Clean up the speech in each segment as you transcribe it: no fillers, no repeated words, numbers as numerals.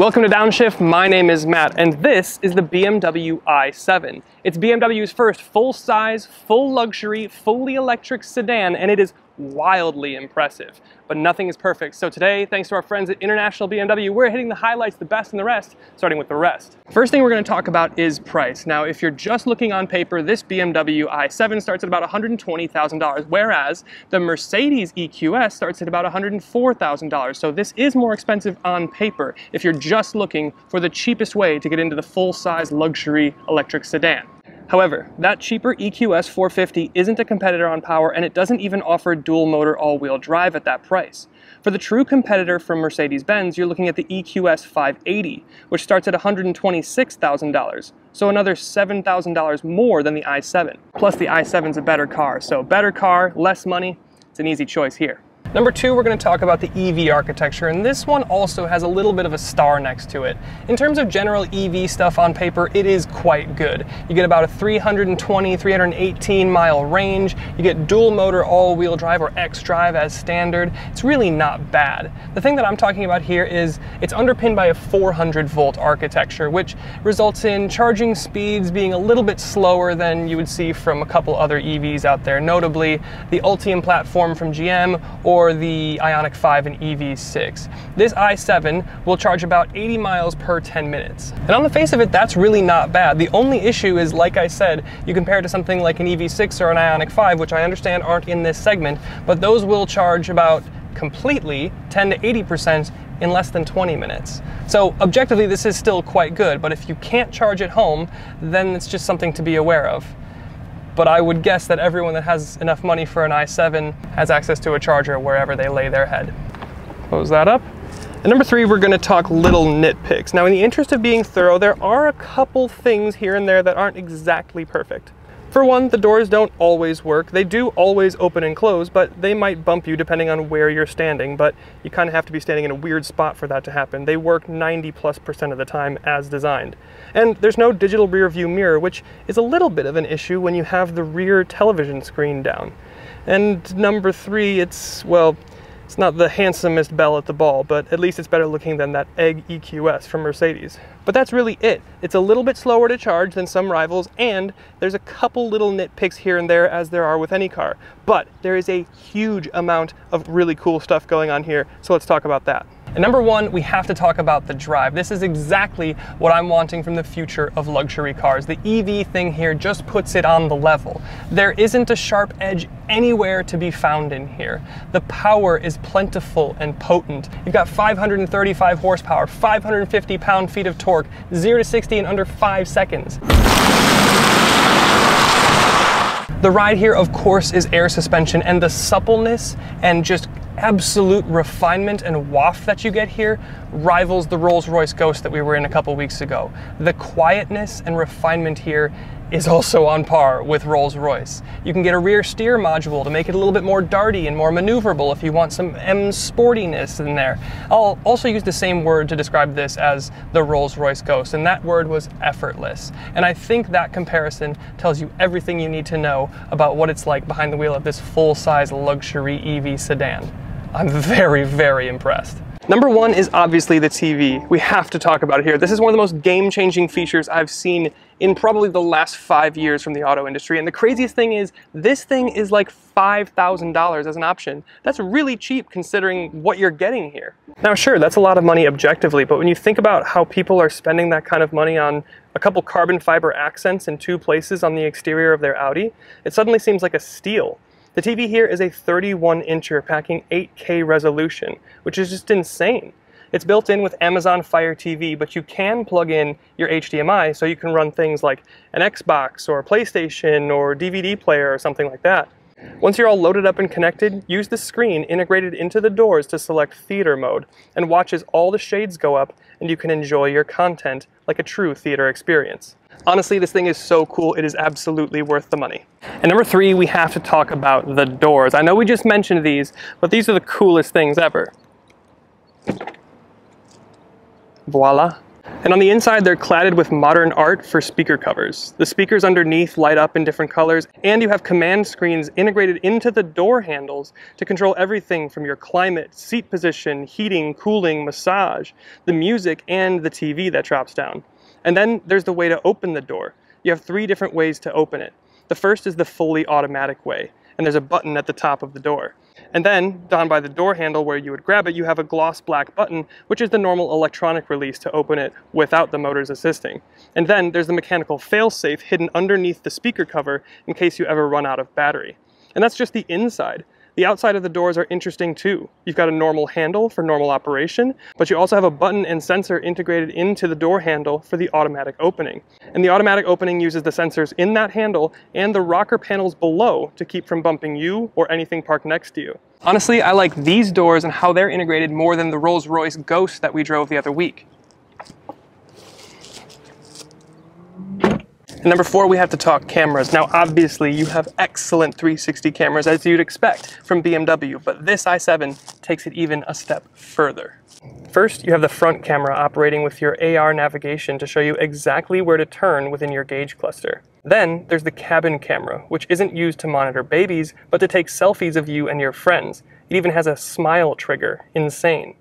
Welcome to Downshift, my name is Matt, and this is the BMW i7. It's BMW's first full-size, full-luxury, fully electric sedan, and it is wildly impressive. But nothing is perfect, so today, thanks to our friends at International BMW, we're hitting the highlights, the best and the rest, starting with the rest. First thing we're going to talk about is price. Now, if you're just looking on paper, this BMW i7 starts at about $120,000, whereas the Mercedes EQS starts at about $104,000. So this is more expensive on paper if you're just looking for the cheapest way to get into the full-size luxury electric sedan. However, that cheaper EQS 450 isn't a competitor on power, and it doesn't even offer dual motor all-wheel drive at that price. For the true competitor from Mercedes-Benz, you're looking at the EQS 580, which starts at $126,000, so another $7,000 more than the i7. Plus the i7's a better car, so better car, less money, it's an easy choice here. Number two, we're going to talk about the EV architecture, and this one also has a little bit of a star next to it. In terms of general EV stuff on paper, it is quite good. You get about a 320, 318 mile range, you get dual motor all-wheel drive or X-Drive as standard. It's really not bad. The thing that I'm talking about here is it's underpinned by a 400 volt architecture, which results in charging speeds being a little bit slower than you would see from a couple other EVs out there, notably the Ultium platform from GM or the Ioniq5 and EV6. This i7 will charge about 80 miles per 10 minutes. And on the face of it, that's really not bad. The only issue is, like I said, you compare it to something like an EV6 or an Ioniq5, which I understand aren't in this segment, but those will charge about completely 10 to 80% in less than 20 minutes. So objectively, this is still quite good, but if you can't charge at home, then it's just something to be aware of. But I would guess that everyone that has enough money for an i7 has access to a charger wherever they lay their head. Close that up. And number three, we're going to talk little nitpicks. Now, in the interest of being thorough, there are a couple things here and there that aren't exactly perfect. For one, the doors don't always work. They do always open and close, but they might bump you depending on where you're standing, but you kind of have to be standing in a weird spot for that to happen. They work 90+% of the time as designed. And there's no digital rear view mirror, which is a little bit of an issue when you have the rear television screen down. And number three, it's not the handsomest belle at the ball, but at least it's better looking than that egg EQS from Mercedes. But that's really it. It's a little bit slower to charge than some rivals, and there's a couple little nitpicks here and there, as there are with any car. But there is a huge amount of really cool stuff going on here, so let's talk about that. And number one, we have to talk about the drive. This is exactly what I'm wanting from the future of luxury cars. The EV thing here just puts it on the level. There isn't a sharp edge anywhere to be found in here. The power is plentiful and potent. You've got 535 horsepower, 550 pound-feet of torque, 0 to 60 in under 5 seconds. The ride here, of course, is air suspension, and the suppleness and just absolute refinement and waft that you get here rivals the Rolls-Royce Ghost that we were in a couple weeks ago. The quietness and refinement here is also on par with Rolls-Royce. You can get a rear steer module to make it a little bit more darty and more maneuverable if you want some M sportiness in there. I'll also use the same word to describe this as the Rolls-Royce Ghost, and that word was effortless. And I think that comparison tells you everything you need to know about what it's like behind the wheel of this full-size luxury EV sedan. I'm very, very impressed. Number one is obviously the TV. We have to talk about it here. This is one of the most game-changing features I've seen in probably the last 5 years from the auto industry. And the craziest thing is, this thing is like $5,000 as an option. That's really cheap considering what you're getting here. Now sure, that's a lot of money objectively, but when you think about how people are spending that kind of money on a couple carbon fiber accents in 2 places on the exterior of their Audi, it suddenly seems like a steal. The TV here is a 31-incher packing 8K resolution, which is just insane. It's built in with Amazon Fire TV, but you can plug in your HDMI so you can run things like an Xbox or a PlayStation or DVD player or something like that. Once you're all loaded up and connected, use the screen integrated into the doors to select theater mode, and watch as all the shades go up and you can enjoy your content like a true theater experience. Honestly, this thing is so cool, it is absolutely worth the money. And number three, we have to talk about the doors. I know we just mentioned these, but these are the coolest things ever. Voila. And on the inside, they're cladded with modern art for speaker covers. The speakers underneath light up in different colors, and you have command screens integrated into the door handles to control everything from your climate, seat position, heating, cooling, massage, the music, and the TV that drops down. And then there's the way to open the door. You have 3 different ways to open it. The first is the fully automatic way, and there's a button at the top of the door. And then, down by the door handle where you would grab it, you have a gloss black button, which is the normal electronic release to open it without the motors assisting. And then there's the mechanical failsafe hidden underneath the speaker cover in case you ever run out of battery. And that's just the inside. The outside of the doors are interesting too. You've got a normal handle for normal operation, but you also have a button and sensor integrated into the door handle for the automatic opening. And the automatic opening uses the sensors in that handle and the rocker panels below to keep from bumping you or anything parked next to you. Honestly, I like these doors and how they're integrated more than the Rolls-Royce Ghost that we drove the other week. And number 4, we have to talk cameras. Now, obviously, you have excellent 360 cameras as you'd expect from BMW, but this i7 takes it even a step further. First, you have the front camera operating with your AR navigation to show you exactly where to turn within your gauge cluster. Then, there's the cabin camera, which isn't used to monitor babies, but to take selfies of you and your friends. It even has a smile trigger. Insane.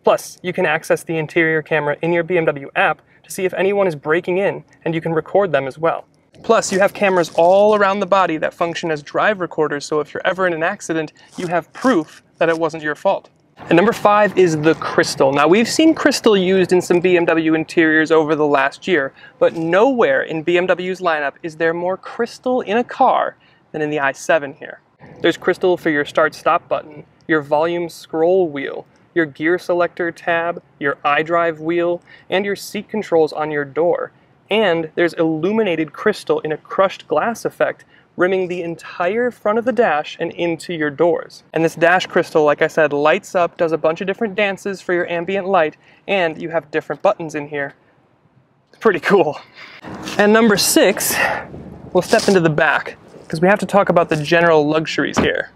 Plus, you can access the interior camera in your BMW app to see if anyone is breaking in, and you can record them as well. Plus, you have cameras all around the body that function as drive recorders, so if you're ever in an accident, you have proof that it wasn't your fault. And number 5 is the crystal. Now, we've seen crystal used in some BMW interiors over the last year, but nowhere in BMW's lineup is there more crystal in a car than in the i7 here. There's crystal for your start-stop button, your volume scroll wheel, your gear selector tab, your iDrive wheel, and your seat controls on your door. And there's illuminated crystal in a crushed glass effect, rimming the entire front of the dash and into your doors. And this dash crystal, like I said, lights up, does a bunch of different dances for your ambient light, and you have different buttons in here. It's pretty cool. And number 6, we'll step into the back, because we have to talk about the general luxuries here.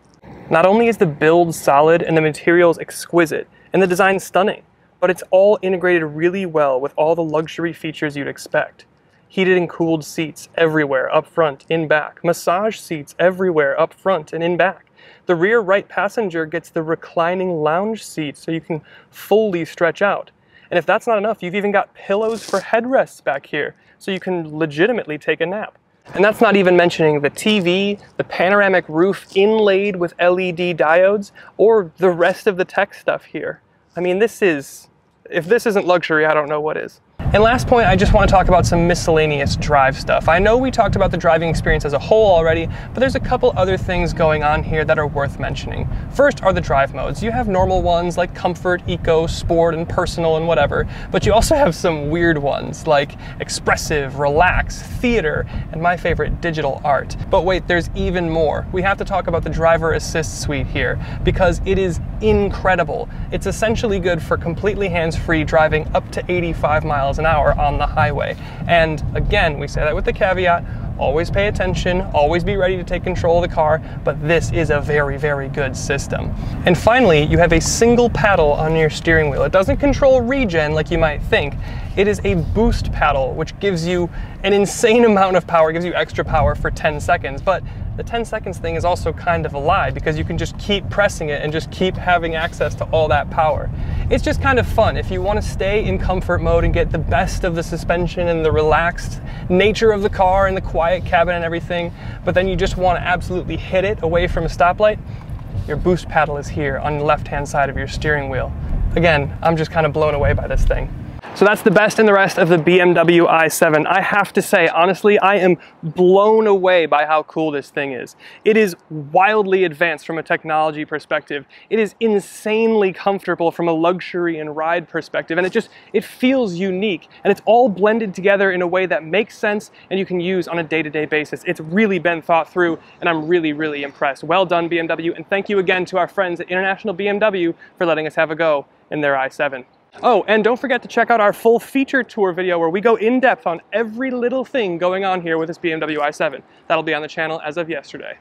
Not only is the build solid and the materials exquisite and the design stunning, but it's all integrated really well with all the luxury features you'd expect. Heated and cooled seats everywhere, up front, in back. Massage seats everywhere, up front and in back. The rear right passenger gets the reclining lounge seat so you can fully stretch out. And if that's not enough, you've even got pillows for headrests back here so you can legitimately take a nap. And that's not even mentioning the TV, the panoramic roof inlaid with LED diodes, or the rest of the tech stuff here. I mean, if this isn't luxury, I don't know what is. And last point, I just want to talk about some miscellaneous drive stuff. I know we talked about the driving experience as a whole already, but there's a couple other things going on here that are worth mentioning. First are the drive modes. You have normal ones like Comfort, Eco, Sport, and Personal, and whatever, but you also have some weird ones like Expressive, Relax, Theater, and my favorite, Digital Art. But wait, there's even more. We have to talk about the Driver Assist Suite here, because it is incredible. It's essentially good for completely hands-free driving up to 85 miles an hour on the highway. And again, we say that with the caveat, always pay attention, always be ready to take control of the car, but this is a very, very good system. And finally, you have a single paddle on your steering wheel. It doesn't control regen like you might think. It is a boost paddle, which gives you an insane amount of power, gives you extra power for 10 seconds, but the 10 seconds thing is also kind of a lie because you can just keep pressing it and just keep having access to all that power. It's just kind of fun. If you want to stay in comfort mode and get the best of the suspension and the relaxed nature of the car and the quiet cabin and everything, but then you just want to absolutely hit it away from a stoplight, your boost paddle is here on the left-hand side of your steering wheel. Again, I'm just kind of blown away by this thing. So that's the best and the rest of the BMW i7. I have to say, honestly, I am blown away by how cool this thing is. It is wildly advanced from a technology perspective. It is insanely comfortable from a luxury and ride perspective, and it feels unique, and it's all blended together in a way that makes sense and you can use on a day-to-day basis. It's really been thought through, and I'm really, really impressed. Well done, BMW, and thank you again to our friends at International BMW for letting us have a go in their i7. Oh, and don't forget to check out our full feature tour video where we go in depth on every little thing going on here with this BMW i7. That'll be on the channel as of yesterday.